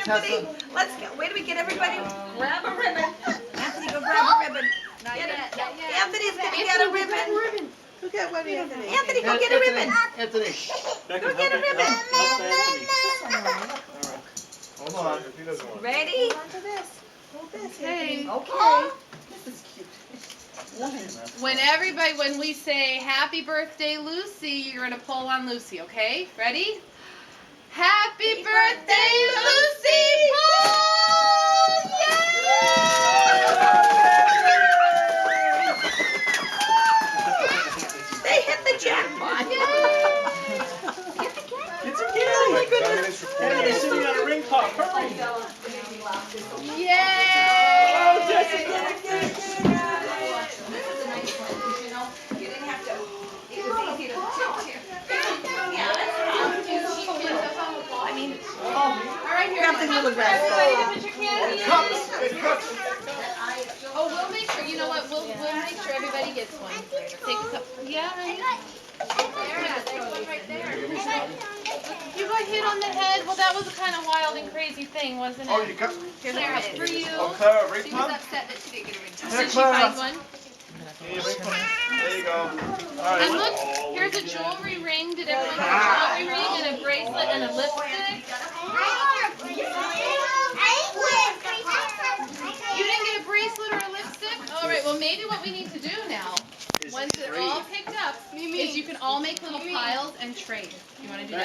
Anthony, let's go. Wait till we get everybody. Grab a ribbon. Anthony, go grab a ribbon. Anthony's gonna get a ribbon. Go get one, Anthony. Anthony, go get a ribbon. Anthony. Go get a ribbon. Hold on, if he doesn't want it. Ready? Hold this. Hold this, Okay. Anthony. Okay. This is cute. When we say happy birthday, Lucy, you're gonna pull on Lucy, okay? Ready? Happy birthday, Lucy! Pull! They hit the jackpot. It's a kid. Oh my goodness. He's sitting on a ring pop. Hurry. Yay! Oh, Jessica. Alright, here. Grab the little grass. Everybody put your candy in. Cups. It's cups. Oh, we'll make sure, you know what, we'll make sure everybody gets one. Take a cup. Yeah, honey. There's one right there. You got hit on the head? Well, that was a kind of wild and crazy thing, wasn't it? Oh, you got. Here's a cup for you. Oh, Clara, ring She pop. was upset that she didn't get a ring pop. Here, Did she Clara. find one? Here, ring pop. There you go. All right. And look, here's a jewelry ring. Did everyone get a jewelry ring and a bracelet and a lipstick? You didn't get a bracelet or a lipstick? All right, well, maybe what we need to do now, once they're all picked up, is you can all make little piles and trade. You want to do that?